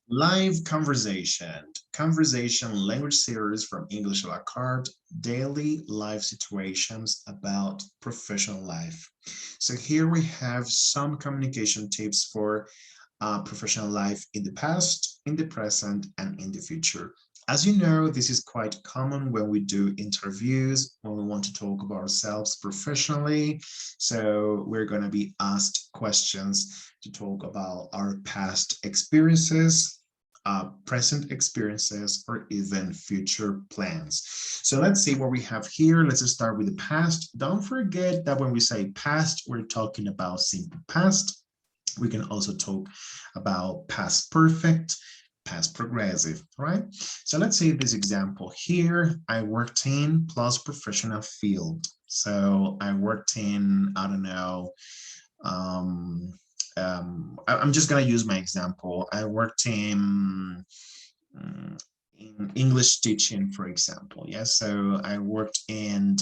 Live conversation language series from English a la carte, daily live situations about professional life. So here we have some communication tips for professional life in the past, in the present, and in the future. As you know, this is quite common when we do interviews, when we want to talk about ourselves professionally. So we're going to be asked questions to talk about our past experiences, present experiences, or even future plans. So let's see what we have here. Let's start with the past. Don't forget that when we say past, we're talking about simple past. We can also talk about past perfect, past progressive, right? So let's say this example here, I worked in plus professional field. So I worked in, I don't know, um, I'm just going to use my example. I worked in English teaching, for example. Yes, so I worked in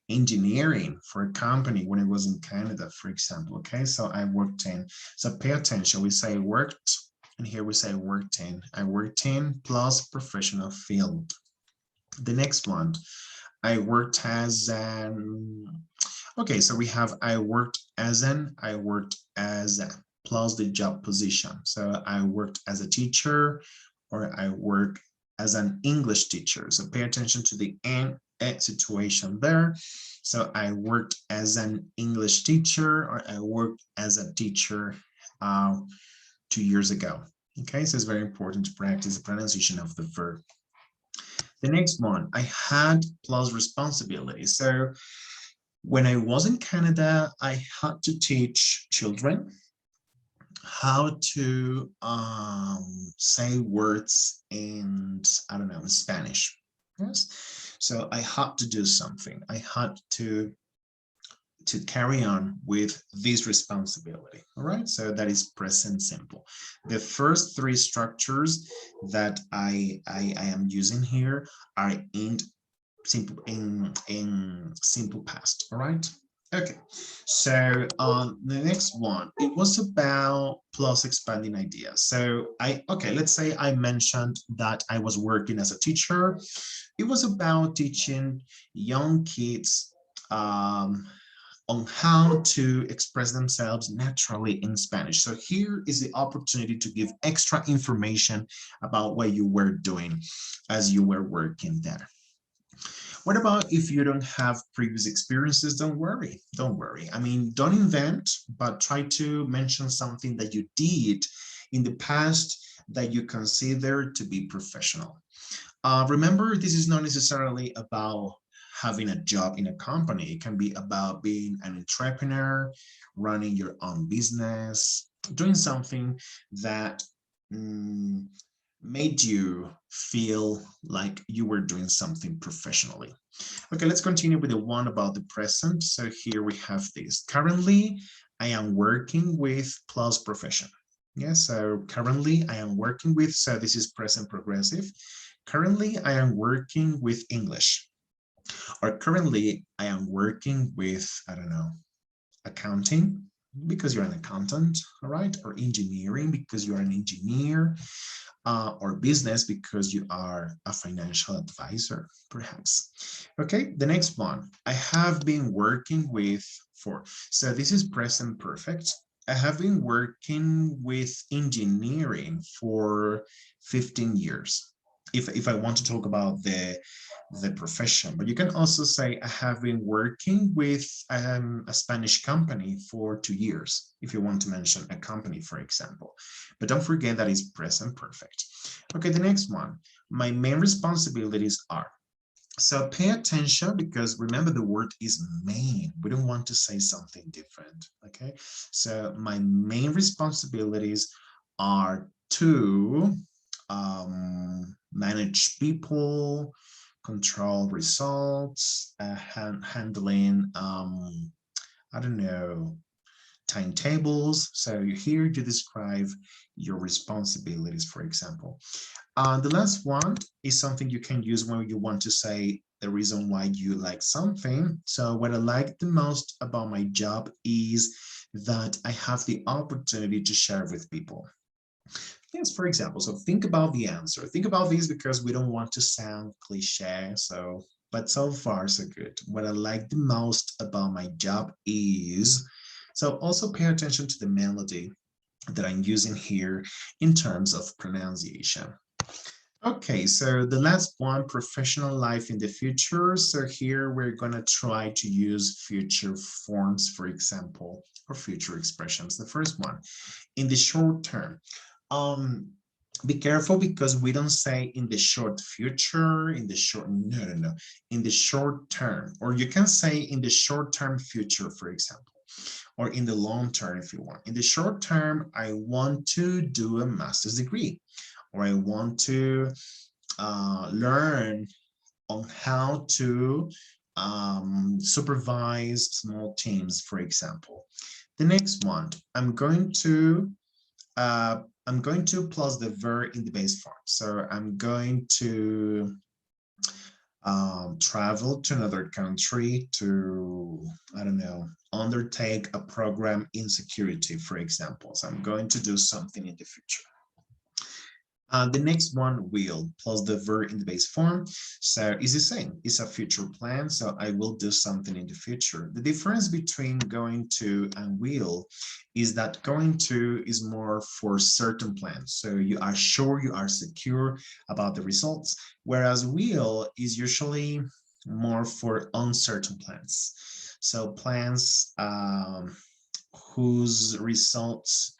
engineering for a company when I was in Canada, for example. Okay, so I worked in. So pay attention. We say worked, and here we say worked in. I worked in plus professional field. The next one, I worked as an. Okay, so we have I worked as a, plus the job position. So I worked as a teacher, or I work as an English teacher. So pay attention to the and situation there. So I worked as an English teacher, or I worked as a teacher uh, 2 years ago. Okay, so it's very important to practice the pronunciation of the verb. The next one, I had plus responsibility. So when I was in Canada, I had to teach children how to say words in, I don't know, in Spanish. Yes. So I had to do something. I had to carry on with this responsibility. All right. So that is present simple. The first three structures that I am using here are in simple past. All right. Okay, so the next one, it was about plus expanding ideas. So okay, let's say I mentioned that I was working as a teacher. It was about teaching young kids um, on how to express themselves naturally in Spanish. So here is the opportunity to give extra information about what you were doing as you were working there. What about if you don't have previous experiences? Don't worry. Don't worry. I mean, don't invent, but try to mention something that you did in the past that you consider to be professional. Remember, this is not necessarily about having a job in a company. It can be about being an entrepreneur, running your own business, doing something that mm, made you feel like you were doing something professionally. Okay, let's continue with the one about the present. So here we have this. Currently, I am working with plus profession. Yes, so currently I am working with, so this is present progressive. Currently, I am working with English. Or currently, I am working with, I don't know, accounting because you're an accountant, all right? Or engineering because you're an engineer, or business because you are a financial advisor, perhaps. Okay, the next one, I have been working with for. So this is present perfect. I have been working with engineering for 15 years. If I want to talk about the profession, but you can also say I have been working with a Spanish company for 2 years, if you want to mention a company, for example. But don't forget that it's present perfect. Okay, the next one, my main responsibilities are. So pay attention because remember the word is main. We don't want to say something different, okay? So my main responsibilities are to manage people, control results, handling, I don't know, timetables. So here you describe your responsibilities, for example. The last one is something you can use when you want to say the reason why you like something. So what I like the most about my job is that I have the opportunity to share with people. Yes, for example, so think about the answer. Think about these because we don't want to sound cliche. So, but so far, so good. What I like the most about my job is, so also pay attention to the melody that I'm using here in terms of pronunciation. Okay, so the last one, professional life in the future. So here we're going to try to use future forms, for example, or future expressions. The first one, in the short term. Um, be careful because we don't say in the short future, in the short, no, in the short term, or you can say in the short term future, for example, or in the long term if you want. In the short term, I want to do a master's degree, or I want to learn on how to supervise small teams, for example. The next one, uh, I'm going to plus the verb in the base form. So I'm going to travel to another country to, I don't know, undertake a program in security, for example. So I'm going to do something in the future. The next one, will, plus the verb in the base form. So it's the same, it's a future plan. So I will do something in the future. The difference between going to and will is that going to is more for certain plans. So you are sure, you are secure about the results, whereas will is usually more for uncertain plans. So plans whose results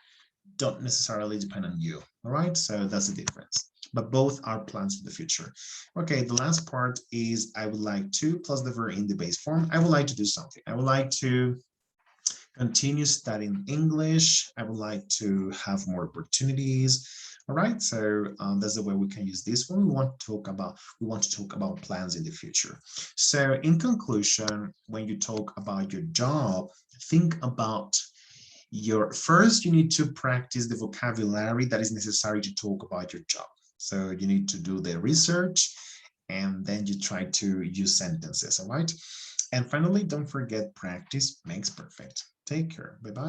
don't necessarily depend on you. All right, so that's the difference. But both are plans for the future. Okay, the last part is I would like to plus the verb in the base form. I would like to do something. I would like to continue studying English. I would like to have more opportunities. All right, so that's the way we can use this when we want to talk about plans in the future. So in conclusion, when you talk about your job, think about first you need to practice the vocabulary that is necessary to talk about your job. So you need to do the research and then you try to use sentences, all right? And finally, don't forget, practice makes perfect. Take care. Bye-bye.